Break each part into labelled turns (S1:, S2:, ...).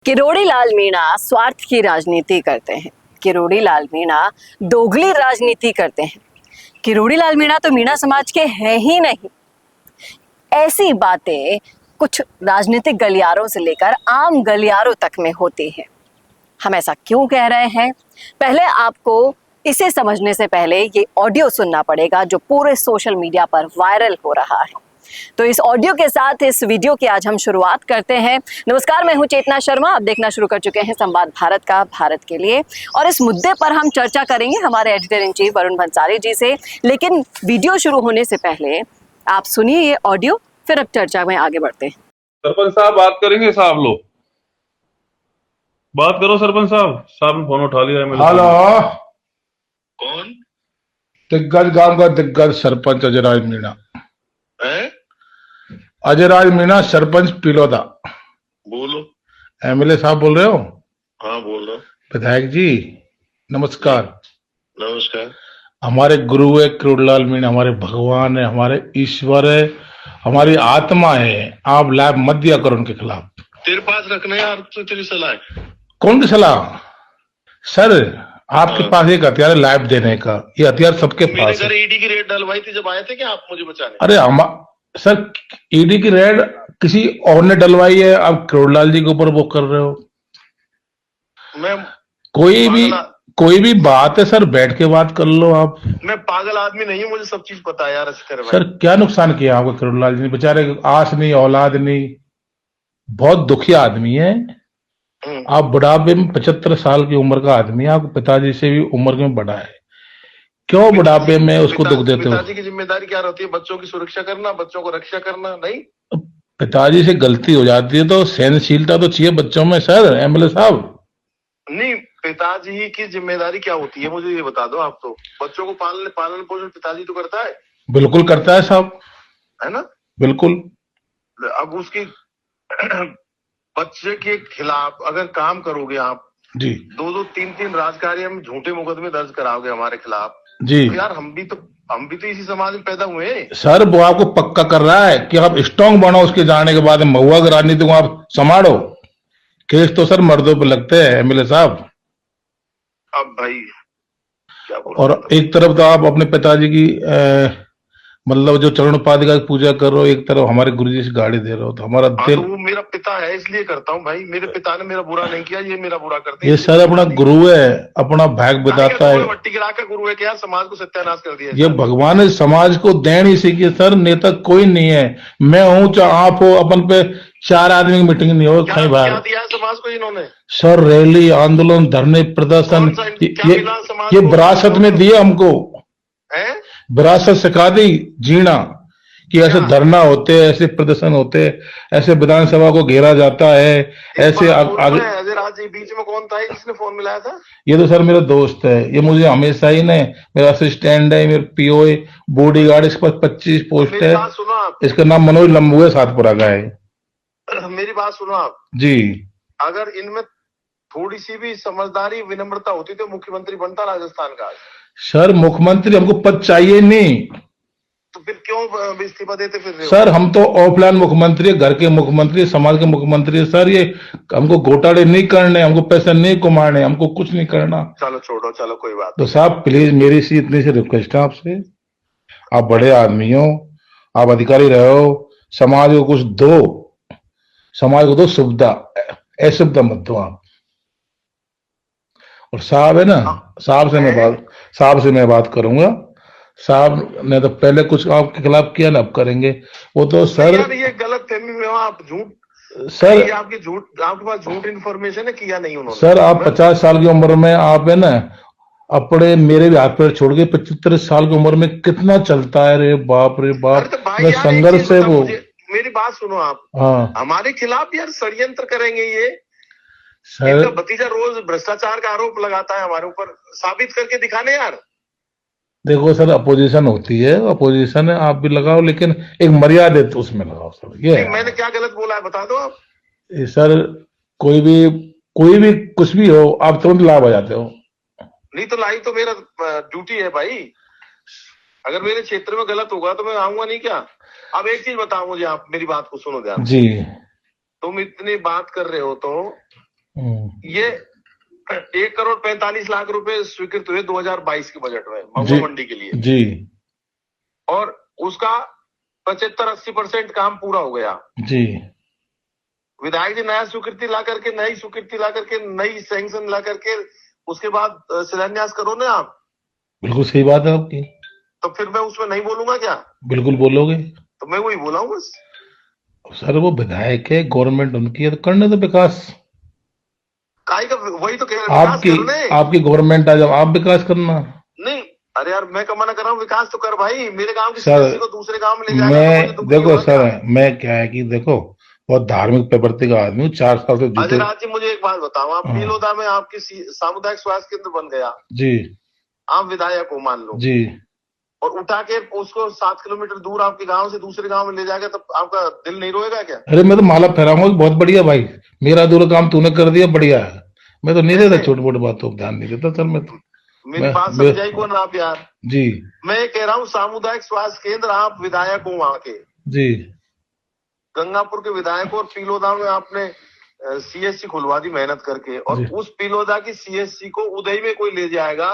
S1: किरोड़ी लाल मीणा स्वार्थ की राजनीति करते हैं। किरोड़ी लाल मीणा दोगली राजनीति करते हैं। किरोड़ी लाल मीणा तो मीणा समाज के हैं ही नहीं। ऐसी बातें कुछ राजनीतिक गलियारों से लेकर आम गलियारों तक में होती है। हम ऐसा क्यों कह रहे हैं, पहले आपको इसे समझने से पहले ये ऑडियो सुनना पड़ेगा जो पूरे सोशल मीडिया पर वायरल हो रहा है। तो इस ऑडियो के साथ इस वीडियो की आज हम शुरुआत करते हैं। नमस्कार, मैं हूं चेतना शर्मा। आप देखना शुरू कर चुके हैं संवाद भारत का, भारत के लिए। और इस मुद्दे पर हम चर्चा करेंगे हमारे editor in chief Varun Bhansali ji से। लेकिन वीडियो शुरू होने से पहले आप सुनिए ये ऑडियो, फिर अब चर्चा में आगे बढ़ते हैं।
S2: सरपंच साहब बात करेंगे। साहब लो बात करो। सरपंच साहब, साहब ने फोन उठा लिया है मेरे।
S3: हेलो,
S4: कौन
S3: दिग्गज गांव का दिग्गज सरपंच अजयराज मीणा।
S4: है?
S3: अजयराज मीणा सरपंच पिलोदा।
S4: बोलो।
S3: एमएलए साहब बोल रहे हो?
S4: हाँ बोल रहा हूँ।
S3: विधायक जी नमस्कार।
S4: नमस्कार।
S3: हमारे गुरु है किरोड़ीलाल मीणा, हमारे भगवान है, हमारे ईश्वर है, हमारी आत्मा है। आप लाइव मत दिया करो उनके खिलाफ।
S4: तेरे पास रखना यार, तो तेरी सलाह है।
S3: कौन की सलाह? सर आपके पास एक हथियार है लाइव देने का। ये हथियार सबके
S4: मेरे
S3: पास
S4: घर
S3: है।
S4: ईडी की रेड डलवाई थी जब आए थे, क्या आप मुझे बचाने?
S3: अरे हम सर, ईडी की रेड किसी और ने डलवाई है, आप किरोड़ीलाल जी के ऊपर वो कर रहे हो।
S4: मैं
S3: कोई भी बात है सर, बैठ के बात कर लो आप।
S4: मैं पागल आदमी नहीं हूँ, मुझे सब चीज पता है यार। अच्छे तरह
S3: सर क्या नुकसान किया आपको किरोड़ीलाल जी ने? बेचारे आस नहीं, औलाद नहीं, बहुत दुखी आदमी है। आप बुढ़ापे में 75 साल की उम्र का आदमी है, आपके पिताजी से भी उम्र में बड़ा है। क्यों बुढ़ापे में उसको दुख देते हो?
S4: पिताजी की जिम्मेदारी क्या रहती है? बच्चों की सुरक्षा करना, बच्चों को रक्षा करना। नहीं,
S3: पिताजी से गलती हो जाती है तो सहनशीलता तो चाहिए बच्चों में सर। एमएलए साहब
S4: नहीं, पिताजी की जिम्मेदारी क्या होती है मुझे ये बता दो। आप तो बच्चों को पालन पोषण पिताजी तो करता है।
S3: बिल्कुल करता है साहब,
S4: है ना?
S3: बिल्कुल।
S4: अब उसकी बच्चे के खिलाफ अगर काम करोगे आप
S3: जी,
S4: 2-3 राजकार्य में झूठे मुकदमे दर्ज कराओगे हमारे खिलाफ,
S3: जी
S4: तो यार हम भी तो इसी समाज में पैदा हुए हैं।
S3: सर। वो आपको पक्का कर रहा है कि आप स्ट्रांग बनो, उसके जाने के बाद महुआ की राजनीति को आप संभालो। केस तो सर मर्दों पे लगते हैं एमएलए साहब।
S4: अब भाई क्या बोल।
S3: और एक तरफ तो आप अपने पिताजी की मतलब जो चरण पादुका की पूजा कर रहे हो, एक तरफ हमारे गुरुजी से गाड़ी दे रहे हो, तो हमारा दिल।
S4: तो वो मेरा पिता है इसलिए करता हूँ भाई। मेरे पिता ने मेरा बुरा नहीं किया, ये मेरा बुरा करते हैं।
S3: ये सर अपना गुरु है, अपना भाग बताता है।
S4: मट्टी गिरा का गुरु है क्या? समाज को सत्यानाश कर दिया।
S3: ये भगवान ने समाज को देन ही सीखी सर। नेता कोई नहीं है, मैं हूं चाहे आप हो। अपन पे 4 आदमी की मीटिंग नहीं हो कहीं बाहर।
S4: क्या दिया समाज को इन्होंने?
S3: सर रैली, आंदोलन, धरने, प्रदर्शन, ये विरासत में दिए हमको। विरासत सिखा दी जीना कि ऐसे धरना होते हैं, ऐसे प्रदर्शन होते हैं, ऐसे विधानसभा को घेरा जाता है, ऐसे आगे।
S4: अजय राज बीच में कौन था जिसने फोन मिलाया था?
S3: ये तो सर मेरा दोस्त है, ये मुझे हमेशा ही ने, मेरा असिस्टेंट है, मेरा पीओ है, बॉडीगार्ड। इसके पास 25 पोस्ट है।
S4: सुनो आप,
S3: इसका नाम मनोज लंबू है, सातपुरा का है।
S4: मेरी बात सुनो आप
S3: जी।
S4: अगर इनमें थोड़ी सी भी समझदारी, विनम्रता होती तो मुख्यमंत्री बनता राजस्थान का।
S3: सर मुख्यमंत्री हमको पद चाहिए नहीं,
S4: तो फिर क्यों इस्तीफा देते फिर रहे हो?
S3: सर हम तो ऑफलाइन मुख्यमंत्री, घर के मुख्यमंत्री, समाज के मुख्यमंत्री सर। ये हमको घोटाले नहीं करने, हमको पैसा नहीं कमाने, हमको कुछ नहीं करना।
S4: चलो छोड़ो, चलो कोई बात।
S3: तो साहब प्लीज मेरी सी इतनी सी रिक्वेस्ट है आपसे, आप बड़े आदमी हो, आप अधिकारी रहे हो, समाज को कुछ दो, समाज को दो सुविधा, असुविधा मत दो आप। और साहब है ना, साहब से मैं बात करूंगा। साहब ने तो पहले कुछ आपके खिलाफ किया ना, अब करेंगे वो तो सर।
S4: यार ये गलत फहमी में आप झूठ
S3: सर,
S4: आपके पास झूठ इन्फॉर्मेशन है, किया नहीं उन्होंने।
S3: सर आप 50 साल की उम्र में आप है ना, अपने मेरे भी हाथ पैर छोड़ के 75 साल की उम्र में कितना चलता है रे बाप रे बाप।
S4: तो भाई
S3: संघर्ष है वो।
S4: मेरी बात सुनो आप।
S3: हाँ
S4: हमारे खिलाफ यार षड्यंत्र करेंगे ये
S3: सर।
S4: इनका भतीजा रोज भ्रष्टाचार का आरोप लगाता है हमारे ऊपर। साबित करके दिखाने यार।
S3: देखो सर, अपोजिशन होती है, अपोजिशन है, आप भी लगाओ, लेकिन एक मर्यादा तो उसमें लगाओ सर। ये
S4: मैंने क्या गलत बोला है बता दो आप।
S3: सर कोई भी कुछ भी हो, आप तुरंत लाभ आ जाते हो।
S4: नहीं तो लाइव तो मेरा ड्यूटी है भाई। अगर मेरे क्षेत्र में गलत होगा तो मैं आऊंगा नहीं क्या? अब एक चीज बताओ मुझे, आप मेरी बात को सुनो ध्यान
S3: जी।
S4: तुम इतनी बात कर रहे हो तो ये 1,45,00,000 रुपए स्वीकृत हुए 2022 के बजट में
S3: जी
S4: महुआ मंडी के लिए,
S3: जी
S4: और उसका 75-80% काम पूरा हो गया।
S3: जी
S4: विधायक जी नया स्वीकृति ला करके, नई स्वीकृति ला करके, नई सैंक्शन ला करके उसके बाद शिलान्यास करो ना आप,
S3: बिल्कुल सही बात है आपकी।
S4: तो फिर मैं उसमें नहीं बोलूंगा क्या?
S3: बिल्कुल बोलोगे।
S4: तो मैं वही बोला हूँ बस।
S3: सर वो विधायक है, गवर्नमेंट उनकी है, तो करने दो विकास।
S4: काहे का, वही तो कह रहे हैं, विकास
S3: आपकी
S4: करने।
S3: आपकी गवर्नमेंट आ जब आप विकास करना।
S4: नहीं, अरे यार मैं कमाना कर रहा हूँ, विकास तो कर भाई। मेरे गांव की
S3: सर,
S4: सीएससी को दूसरे गांव में ले जाएगा तो मुझे
S3: मैं
S4: दुख नहीं
S3: देखो
S4: होगा क्या?
S3: सर, मैं क्या है कि देखो बहुत धार्मिक प्रवृत्ति का आदमी हूँ, 4 साल से
S4: अजय
S3: जूते।
S4: राज जी मुझे एक बात बताओ, आप
S3: हाँ।
S4: पीलोदा में आपकी सामुदायिक स्वास्थ्य केंद्र बन गया,
S3: जी
S4: आप विधायक हो मान लो,
S3: जी
S4: और उठा के उसको 7 किलोमीटर दूर आपके गांव से दूसरे गांव में ले जाएगा, तब आपका दिल नहीं रोएगा क्या?
S3: अरे मैं तो माला फहराऊंगा, बहुत बढ़िया भाई, मेरा अधूरा काम तूने कर दिया, बढ़िया है। मैं तो नहीं देता,
S4: कैसे?
S3: छोट मोट बातों को ध्यान नहीं देता। चल मैं
S4: मेरी बात समझाई कौन आप यार?
S3: जी
S4: मैं ये कह रहा हूँ सामुदायिक स्वास्थ्य केंद्र, आप विधायक हो वहां के,
S3: जी
S4: गंगापुर के विधायक हो, और पीलोदा में आपने सीएससी खुलवा दी मेहनत करके, और
S3: जी।
S4: उस पीलोदा की सीएससी को उदय में कोई ले जाएगा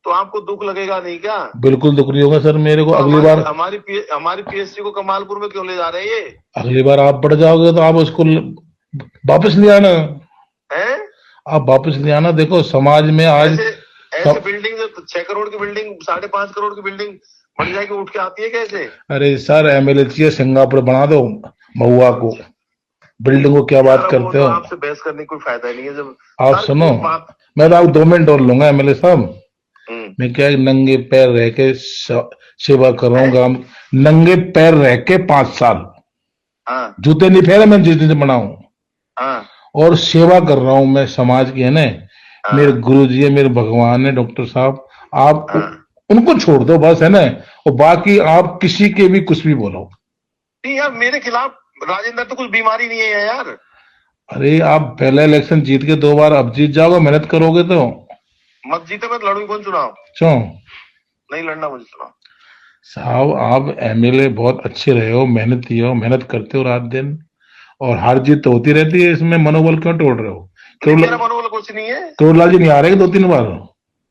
S4: तो आपको दुख लगेगा नहीं क्या?
S3: बिल्कुल दुख नहीं होगा सर मेरे को।
S4: तो
S3: अगली बार
S4: हमारी पीएससी को कमालपुर में क्यों ले जा रहे हैं ये?
S3: अगली बार आप बढ़ जाओगे तो आप उसको वापस ले आना,
S4: हैं?
S3: आप वापस ले आना। देखो समाज में आज
S4: ऐसे बिल्डिंग जो 6 करोड़ की बिल्डिंग, 5.5 करोड़ की बिल्डिंग बन जाएगी, उठ के आती है कैसे?
S3: अरे सर एमएलए चाहिए, सिंगापुर बना दो महुआ को, बिल्डिंग को क्या बात
S4: यार, वो
S3: करते
S4: तो
S3: हो
S4: आपसे बहस करने का कोई फायदा ही नहीं है। जब
S3: आप
S4: सर,
S3: सुनो,
S4: वो बात-
S3: मैं तो आप 2 मिनट और लूंगा एमएलए साहब।
S4: हम्म,
S3: मैं क्या नंगे पैर रह के सेवा कर रहा हूँ गांव, नंगे पैर रह के 5 साल,
S4: हाँ
S3: जूते नहीं फेरे मैं जिस दिन से बना हूँ,
S4: हाँ
S3: और सेवा कर रहा हूँ मैं समाज की, है ना।
S4: हाँ।
S3: मेरे गुरु जी है, मेरे भगवान है डॉक्टर साहब, आप
S4: हाँ।
S3: उनको छोड़ दो बस, है ना। और बाकी आप किसी के भी कुछ भी बोलो।
S4: नहीं यार, मेरे खिलाफ राजेंद्र तो कुछ बीमारी नहीं है यार।
S3: अरे आप पहले इलेक्शन जीत के 2 बार, अब जीत जाओगे, मेहनत करोगे तो।
S4: मत जीते, मैं लड़ूंगी कौन चुनाव?
S3: क्यों
S4: नहीं लड़ना मुझे चुनाव।
S3: साहब, आप एमएलए बहुत अच्छे रहे हो, मेहनती हो, मेहनत करते हो रात दिन, और हार जीत तो होती रहती है, इसमें मनोबल क्यों तोड़ रहे हो?
S4: मेरा मनोबल कुछ नहीं है।
S3: करोड़लाल जी नहीं आ रहे 2-3 बार?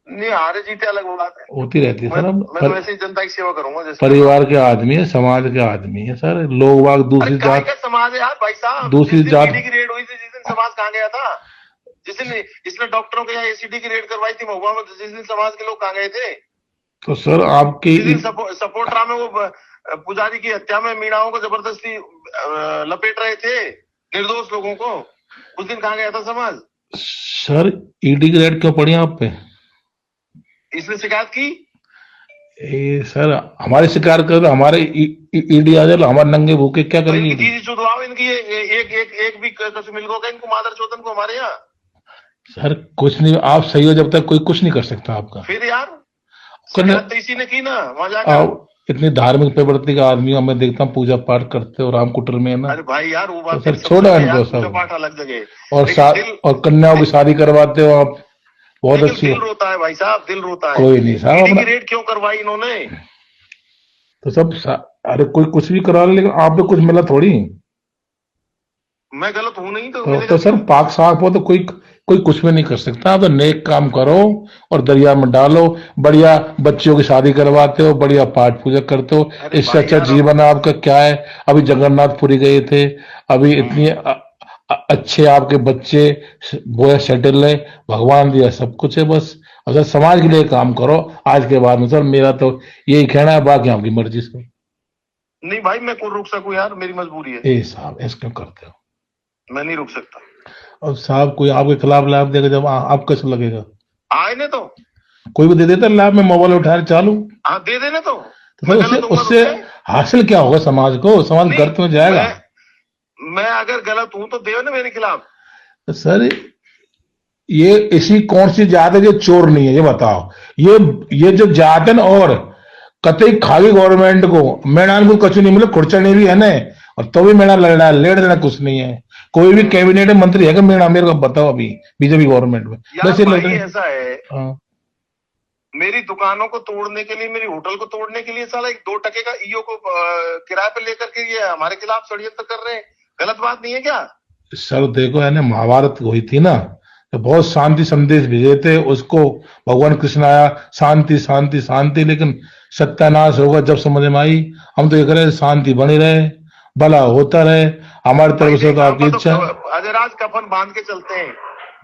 S4: नहीं, हारे जीते अलग बात है,
S3: होती रहती है सर।
S4: मैं तो वैसे ही जनता की सेवा करूंगा जैसे।
S3: परिवार के आदमी है, समाज के आदमी है सर। लोग वाग दूसरी
S4: अरे काहे
S3: जात,
S4: का समाज है यार भाई साहब?
S3: दूसरी
S4: जिस दिन
S3: जात-
S4: ईडी की रेड हुई थी, जिस दिन समाज कहाँ गया था? जिस दिन इसने डॉक्टरों के यहाँ एसीडी की रेड करवाई थी महुआ में, जिस दिन समाज के लोग कहाँ गए थे?
S3: तो सर आपकी
S4: जिस दिन सपोर्टरा में वो पुजारी की हत्या में मीणाओं को जबरदस्ती लपेट रहे थे, निर्दोष लोगों को, उस दिन कहाँ गया था समाज?
S3: सर ईडी की रेड क्यों पड़ी आप पे?
S4: इसने शिकायत की?
S3: सर हमारे शिकार कर, हमारे ईडी आ जाए, हमारे नंगे भूखे क्या
S4: तो
S3: करेंगे?
S4: इनकी चीज चुदवाओ, इनकी एक भी कसम मिल होगा इनको, मादर चौथन को हमारे यहाँ।
S3: सर कुछ नहीं, आप सही हो जब तक कोई कुछ नहीं कर सकता आपका।
S4: फिर यार
S3: करने-
S4: शिकायत तो इसी ने की ना वहां जाकर।
S3: आप इतनी धार्मिक प्रवृत्ति का आदमी हो, मैं देखता हूँ पूजा पाठ करते हो रामकुटर में, है ना।
S4: अरे भाई यार, वो
S3: तो
S4: बात
S3: सर
S4: सब
S3: छोड़ो
S4: सही है
S3: इनको
S4: यार,
S3: सब।
S4: पूजा पाठ अलग जगह,
S3: और
S4: लेकिन
S3: और कन्याओं की शादी करवाते हो आप, बहुत
S4: लेकिन
S3: अच्छी।
S4: दिल रोता है भाई साहब, दिल रोता है।
S3: कोई नहीं साहब,
S4: ईडी
S3: अपना
S4: की रेड क्यों करवाई इन्होंने?
S3: तो सब अरे कोई कुछ भी करा ले, लेकिन आप पे कुछ मिला थोड़ी।
S4: मैं गलत हूं नहीं तो
S3: तो
S4: मिलेगा
S3: सर
S4: क्यों?
S3: पाक साफ हो तो कोई कुछ भी नहीं कर सकता। आप तो नेक काम करो और दरिया में डालो, बढ़िया बच्चियों की शादी करवाते हो, बढ़िया पाठ पूजा करते हो,
S4: अरे
S3: इससे
S4: भाई
S3: अच्छा
S4: यार,
S3: जीवन आपका क्या है? अभी जगन्नाथपुरी गए थे, अभी इतनी अच्छे आपके बच्चे, बोया सेटल है, भगवान दिया सब कुछ है, बस अगर समाज के लिए काम करो आज के बाद में। सर मेरा तो यही कहना है, बाकी आपकी मर्जी से।
S4: नहीं भाई, मैं कौन रुक सकूं यार, मेरी मजबूरी है।
S3: ए साहब ऐसे क्यों करते हो?
S4: मैं नहीं रुक सकता।
S3: और साहब कोई आपके खिलाफ लाभ देगा जब आप कैसे लगेगा?
S4: आए ने तो
S3: कोई भी दे देता लाभ में, मोबाइल उठा के चालू।
S4: हाँ, दे देने तो।
S3: तो
S4: मैं
S3: सर उससे
S4: गलत हूँ
S3: उससे
S4: तो
S3: हासिल क्या होगा समाज को? समाज
S4: नहीं,
S3: गर्त में जाएगा।
S4: मैं अगर गलत हूं तो दे ना मेरे खिलाफ।
S3: तो सर ये ऐसी कौन सी जात है जो चोर नहीं है, ये बताओ। ये जो जात है ना, और कतई खाली गवर्नमेंट को मैदान को कछु नहीं मिले, खुर्चने भी है ना, और तो भी मेरा लड़ रहा है, लेट देना कुछ नहीं है। कोई भी कैबिनेट मंत्री है क्या मेरा? मेरे को बताओ अभी बीजेपी गवर्नमेंट में
S4: यार
S3: वैसे लड़
S4: भाई
S3: रहे हैं।
S4: ऐसा है,
S3: हाँ।
S4: मेरी दुकानों को तोड़ने के लिए, मेरी होटल को तोड़ने के लिए साला 1-2 टके का ईओ को किराए पे लेकर के ये हमारे खिलाफ षड्यंत्र कर रहे हैं। गलत बात नहीं है क्या?
S3: सर देखो, है ना, महाभारत हुई थी ना, तो बहुत शांति संदेश भेजे थे उसको। भगवान कृष्ण आया, शांति शांति शांति, लेकिन सत्यानाश होगा जब समझ में आई। हम तो ये कह रहे हैं, शांति बनी रहे, भला होता रहे, हमारी तरफ से तो आपकी इच्छा है।
S4: अजयराज कफन बांध के चलते हैं,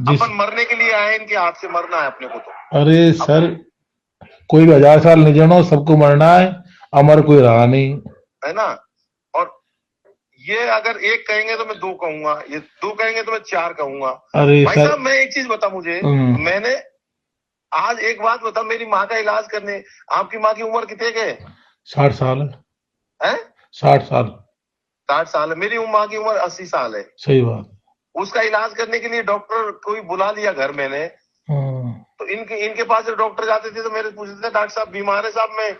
S3: जी
S4: अपन मरने के लिए आए, इनके हाथ से मरना है अपने को तो।
S3: अरे सर, कोई भी 1000 साल नहीं जीना, सबको मरना है, अमर कोई रहा नहीं,
S4: है ना। और ये अगर एक कहेंगे तो मैं 2 कहूंगा, ये 2 कहेंगे तो मैं 4 कहूंगा।
S3: अरे
S4: भाई
S3: सर,
S4: साहब मैं एक चीज बता मुझे, मैंने आज एक बात बता, मेरी माँ का इलाज करने, आपकी माँ की उम्र कितने के
S3: 60 साल है।
S4: है?
S3: 60 साल
S4: 60 साल है, मेरी माँ की उम्र 80 साल है।
S3: सही बात।
S4: उसका इलाज करने के लिए डॉक्टर कोई बुला लिया घर मैंने, तो इनके पास जब डॉक्टर जाते थे तो मेरे पूछते थे, डॉक्टर साहब बीमार है साहब, मैं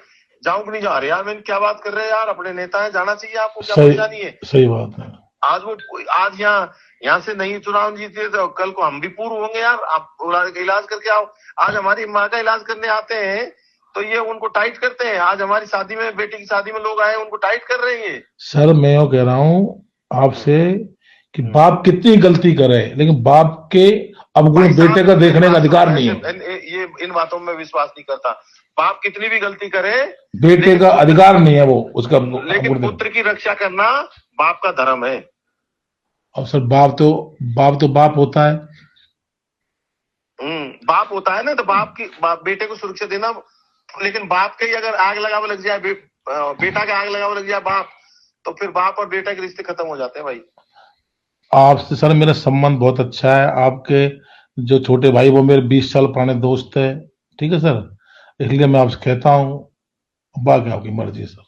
S4: जाऊं कि नहीं जा रहे? यार मैंने क्या बात कर रहे हैं यार, अपने नेता है, जाना चाहिए आपको, क्या परेशानी है?
S3: सही बात है।
S4: आज यहाँ से नहीं चुनाव जीते तो कल को हम भी पूर्व होंगे यार, आप इलाज करके आओ। आज हमारी माँ का इलाज करने आते हैं तो ये उनको टाइट करते हैं। आज हमारी शादी में, बेटी की शादी में लोग आए, उनको टाइट कर रहे हैं।
S3: सर मैं यो कह रहा हूँ आपसे कि बाप कितनी गलती करे, लेकिन बाप के अवगुण बेटे का देखने का अधिकार नहीं है।
S4: ये इन बातों में विश्वास नहीं करता। बाप कितनी भी गलती करे,
S3: बेटे का अधिकार नहीं है वो उसका,
S4: लेकिन पुत्र की रक्षा करना बाप का धर्म है।
S3: और सर बाप तो बाप होता है।
S4: बाप होता है ना, तो बाप बेटे को सुरक्षा देना। लेकिन बाप के ही अगर आग लगावे लग जाए, बेटा के आग लगावे लग जाए बाप, तो फिर बाप और बेटा के रिश्ते खत्म हो जाते हैं भाई।
S3: आपसे सर मेरा संबंध बहुत अच्छा है। आपके जो छोटे भाई वो मेरे 20 साल पुराने दोस्त है, ठीक है सर, इसलिए मैं आपसे कहता हूँ, बाकी आपकी मर्जी है सर।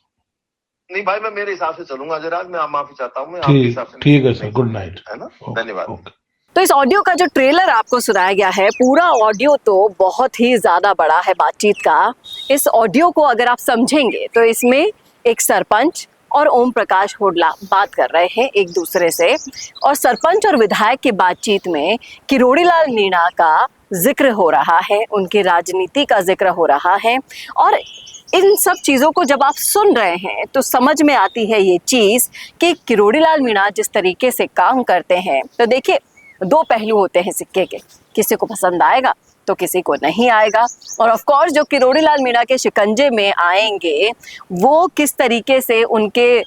S4: नहीं भाई, मैं मेरे हिसाब से चलूंगा जरा, मैं माफी चाहता हूँ, मैं आपके हिसाब से।
S3: ठीक है सर, गुड नाइट,
S4: है ना, धन्यवाद।
S1: तो इस ऑडियो का जो ट्रेलर आपको सुनाया गया है, पूरा ऑडियो तो बहुत ही ज्यादा बड़ा है बातचीत का। इस ऑडियो को अगर आप समझेंगे तो इसमें एक सरपंच और ओम प्रकाश हुड्डा बात कर रहे हैं एक दूसरे से, और सरपंच और विधायक की बातचीत में किरोड़ी लाल मीणा का जिक्र हो रहा है, उनकी राजनीति का जिक्र हो रहा है। और इन सब चीज़ों को जब आप सुन रहे हैं तो समझ में आती है ये चीज़ कि किरोड़ी लाल मीणा जिस तरीके से काम करते हैं, तो देखिए 2 पहलू होते हैं सिक्के के, किसी को पसंद आएगा तो किसी को नहीं आएगा। और ऑफ कोर्स जो किरोड़ी लाल मीणा के शिकंजे में आएंगे वो किस तरीके से उनके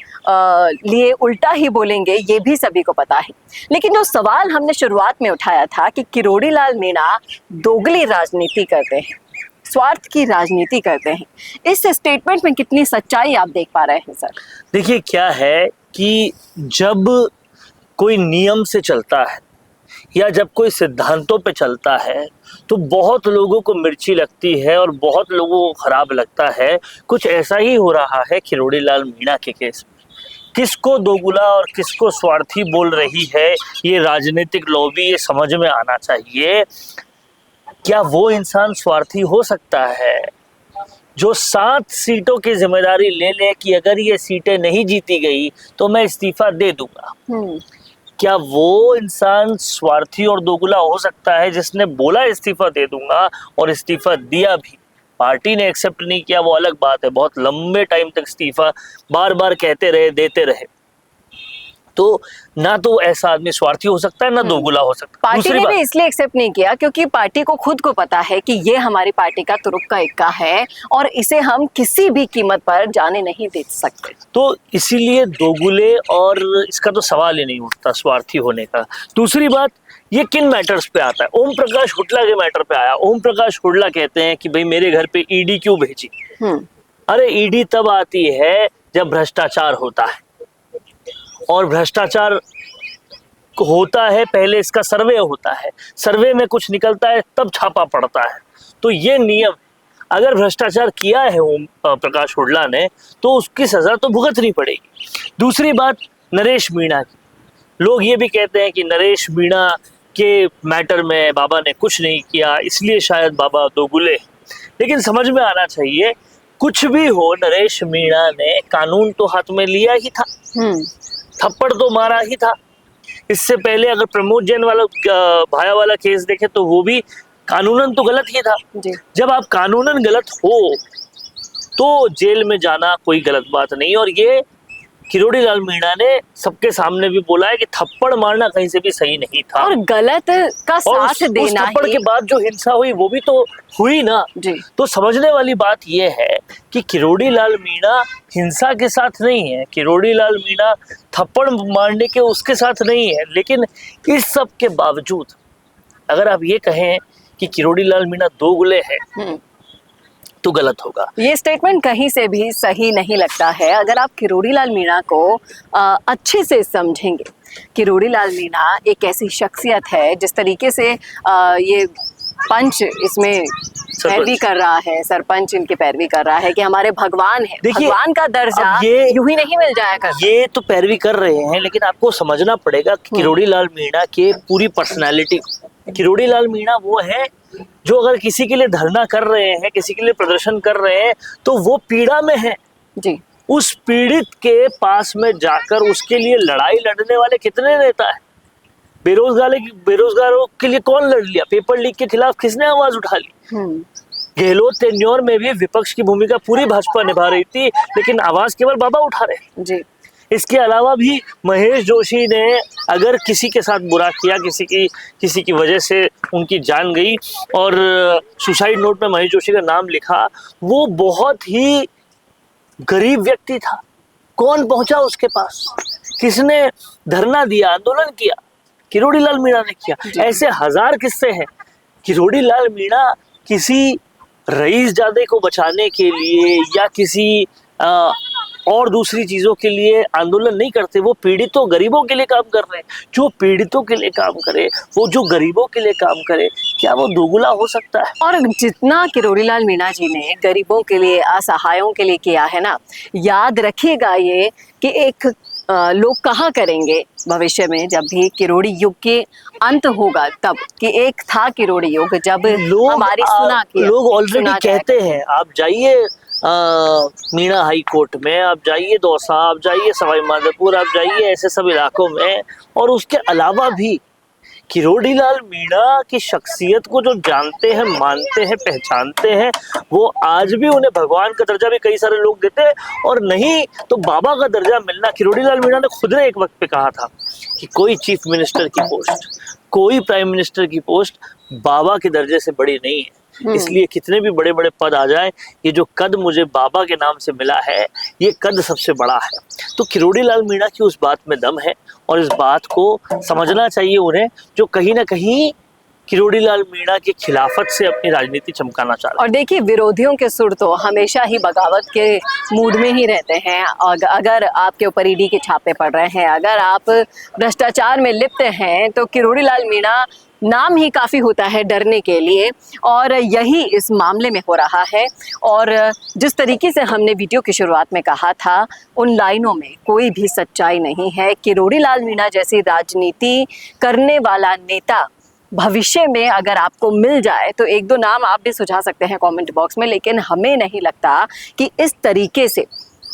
S1: लिए उल्टा ही बोलेंगे, ये भी सभी को पता है। लेकिन जो सवाल हमने शुरुआत में उठाया था कि किरोड़ी लाल मीणा दोगली राजनीति करते हैं, स्वार्थ की राजनीति करते हैं, इस स्टेटमेंट में कितनी सच्चाई आप देख पा रहे हैं सर?
S5: देखिए क्या है कि जब कोई नियम से चलता है या जब कोई सिद्धांतों पे चलता है तो बहुत लोगों को मिर्ची लगती है और बहुत लोगों को खराब लगता है। कुछ ऐसा ही हो रहा है किरोड़ी लाल मीणा के केस में। किसको दोगुला और किसको स्वार्थी बोल रही है ये राजनीतिक लॉबी, ये समझ में आना चाहिए। क्या वो इंसान स्वार्थी हो सकता है जो 7 सीटों की जिम्मेदारी ले ले कि अगर ये सीटें नहीं जीती गई तो मैं इस्तीफा दे दूंगा? क्या वो इंसान स्वार्थी और दोगुला हो सकता है जिसने बोला इस्तीफा दे दूंगा और इस्तीफा दिया भी? पार्टी ने एक्सेप्ट नहीं किया वो अलग बात है, बहुत लंबे टाइम तक इस्तीफा बार बार कहते रहे, देते रहे। तो ना तो ऐसा आदमी स्वार्थी हो सकता है ना दोगुला हो सकता है।
S1: पार्टी ने भी इसलिए एक्सेप्ट नहीं किया क्योंकि पार्टी को खुद को पता है कि ये हमारी पार्टी का तुरुप का इक्का है और इसे हम किसी भी कीमत पर जाने नहीं दे सकते।
S5: तो इसीलिए दोगुले, और इसका तो सवाल ही नहीं उठता स्वार्थी होने का। दूसरी बात, ये किन मैटर्स पे आता है? ओम प्रकाश हुड्डा के मैटर पे आया। ओम प्रकाश हुड्डा कहते हैं कि भाई मेरे घर पे ईडी क्यों भेजी? अरे ईडी तब आती है जब भ्रष्टाचार होता है, और भ्रष्टाचार होता है पहले इसका सर्वे होता है, सर्वे में कुछ निकलता है तब छापा पड़ता है। तो ये नियम, अगर भ्रष्टाचार किया है ओम प्रकाश हुड्डा ने तो उसकी सजा तो भुगतनी पड़ेगी। दूसरी बात, नरेश मीणा की, लोग ये भी कहते हैं कि नरेश मीणा के मैटर में बाबा ने कुछ नहीं किया इसलिए शायद बाबा दोगुले। लेकिन समझ में आना चाहिए, कुछ भी हो, नरेश मीणा ने कानून तो हाथ में लिया ही था, थप्पड़ तो मारा ही था। इससे पहले अगर प्रमोद जैन वाला भाया वाला केस देखे तो वो भी कानूनन तो गलत ही था। जब आप कानूनन गलत हो तो जेल में जाना कोई गलत बात नहीं। और ये किरोड़ी लाल मीणा ने सबके सामने भी बोला है कि थप्पड़ मारना कहीं से भी सही नहीं था,
S1: और गलत का
S5: और
S1: साथ
S5: उस
S1: देना
S5: थप्पड़
S1: ही।
S5: के बाद जो हिंसा हुई वो भी तो हुई ना।
S1: जी।
S5: तो समझने वाली बात यह है कि किरोड़ी लाल मीणा हिंसा के साथ नहीं है, किरोड़ी लाल मीणा थप्पड़ मारने के उसके साथ नहीं है, लेकिन इस सब के बावजूद अगर आप ये कहें कि किरोड़ी लाल मीणा दोगले है तो गलत होगा।
S1: ये स्टेटमेंट कहीं से भी सही नहीं लगता है। अगर आप किरोड़ी लाल मीणा को अच्छे से समझेंगे, किरोड़ी लाल मीणा एक ऐसी शख्सियत है जिस तरीके से ये पंच इसमें पैरवी कर रहा है, सरपंच इनकी पैरवी कर रहा है कि हमारे भगवान है,
S5: देखिए,
S1: भगवान का दर्जा
S5: अब ये
S1: यूं ही नहीं मिल जाया करता।
S5: ये तो पैरवी कर रहे हैं, लेकिन आपको समझना पड़ेगा कि किरोड़ी लाल मीणा के पूरी पर्सनालिटी, किरोड़ी लाल मीणा वो है जो अगर किसी के लिए धरना कर रहे हैं, किसी के लिए प्रदर्शन कर रहे हैं, तो वो पीड़ा में है
S1: जी।
S5: उस पीड़ित के पास में जाकर उसके लिए लड़ाई लड़ने वाले कितने नेता है? बेरोजगारों के लिए कौन लड़ लिया? पेपर लीक के खिलाफ किसने आवाज उठा ली? गहलोत टेन्योर में भी विपक्ष की भूमिका पूरी भाजपा निभा रही थी, लेकिन आवाज केवल बाबा उठा रहे।
S1: जी।
S5: इसके अलावा भी महेश जोशी ने अगर किसी के साथ बुरा किया, किसी की वजह से उनकी जान गई और सुसाइड नोट में महेश जोशी का नाम लिखा, वो बहुत ही गरीब व्यक्ति था। कौन पहुंचा उसके पास? किसने धरना दिया, आंदोलन किया? किरोड़ी लाल मीणा ने किया। ऐसे हजार किस्से हैं। किरोड़ी लाल मीणा किसी रईसजादे को बचाने के लिए या किसी और दूसरी चीजों के लिए आंदोलन नहीं करते, वो पीड़ितों गरीबों के लिए काम कर रहे हैं। जो पीड़ितों के लिए काम करे, वो जो गरीबों के लिए काम करे, क्या वो दोगुला हो सकता है?
S1: और जितना किरोड़ी लाल मीणा जी ने गरीबों के लिए, असहायों के लिए किया है ना, याद रखिएगा ये कि एक लोग कहा करेंगे भविष्य में जब भी किरोड़ी युग के अंत होगा, तब कि एक था किरोड़ी युग जब हमारी
S5: लोग ऑलरेडी कहते हैं, आप जाइए मीणा हाई कोर्ट में, आप जाइए दौसा, आप जाइए सवाई माधोपुर, आप जाइए ऐसे सब इलाकों में, और उसके अलावा भी किरोड़ी लाल मीणा की शख्सियत को जो जानते हैं, मानते हैं, पहचानते हैं, वो आज भी उन्हें भगवान का दर्जा भी कई सारे लोग देते हैं, और नहीं तो बाबा का दर्जा मिलना। किरोड़ी लाल मीणा ने खुद ने एक वक्त पे कहा था कि कोई चीफ मिनिस्टर की पोस्ट, कोई प्राइम मिनिस्टर की पोस्ट बाबा के दर्जे से बड़ी नहीं है। इसलिए कितने भी बड़े बड़े पद आ जाए, ये जो कद मुझे बाबा के नाम से मिला है, ये कद सबसे बड़ा है। तो किरोड़ी लाल मीणा की उस बात में दम है, और इस बात को समझना चाहिए उन्हें, जो कहीं ना कहीं किरोड़ी लाल मीणा की खिलाफत से अपनी राजनीति चमकाना चाह रहे हैं।
S1: और देखिए, विरोधियों के सुर तो हमेशा ही बगावत के मूड में ही रहते हैं। और अगर आपके ऊपर ईडी के छापे पड़ रहे हैं, अगर आप भ्रष्टाचार में लिप्त हैं, तो किरोड़ी लाल मीणा नाम ही काफ़ी होता है डरने के लिए, और यही इस मामले में हो रहा है। और जिस तरीके से हमने वीडियो की शुरुआत में कहा था, उन लाइनों में कोई भी सच्चाई नहीं है। किरोड़ी लाल मीणा जैसी राजनीति करने वाला नेता भविष्य में अगर आपको मिल जाए तो एक दो नाम आप भी सुझा सकते हैं कमेंट बॉक्स में, लेकिन हमें नहीं लगता कि इस तरीके से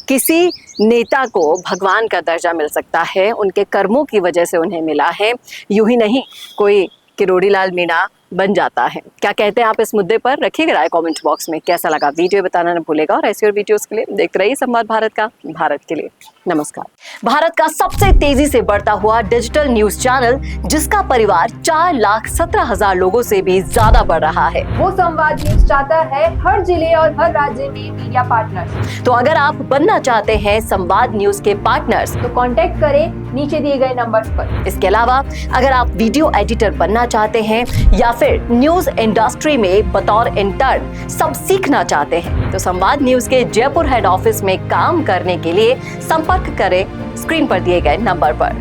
S1: किसी नेता को भगवान का दर्जा मिल सकता है। उनके कर्मों की वजह से उन्हें मिला है, यूं ही नहीं कोई किरोड़ी लाल मीणा बन जाता है। क्या कहते हैं आप इस मुद्दे पर? रखिएगा राय कमेंट बॉक्स में। कैसा लगा वीडियो बताना न भूलेगा, और ऐसी और वीडियोस के लिए देखते रहिए संवाद भारत का। भारत के लिए नमस्कार। भारत का सबसे तेजी से बढ़ता हुआ डिजिटल न्यूज चैनल, जिसका परिवार 4,17,000 लोगों से भी ज्यादा बढ़ रहा है,
S6: वो संवाद न्यूज चाहता है हर जिले और हर राज्य में मीडिया पार्टनर्स।
S1: तो अगर आप बनना चाहते हैं संवाद न्यूज के पार्टनर्स,
S6: तो कांटेक्ट करें नीचे दिए गए नंबर्स पर।
S1: इसके अलावा अगर आप वीडियो एडिटर बनना चाहते हैं या फिर न्यूज इंडस्ट्री में बतौर इंटर्न सब सीखना चाहते हैं, तो संवाद न्यूज के जयपुर हेड ऑफिस में काम करने के लिए संपर्क करें स्क्रीन पर दिए गए नंबर पर।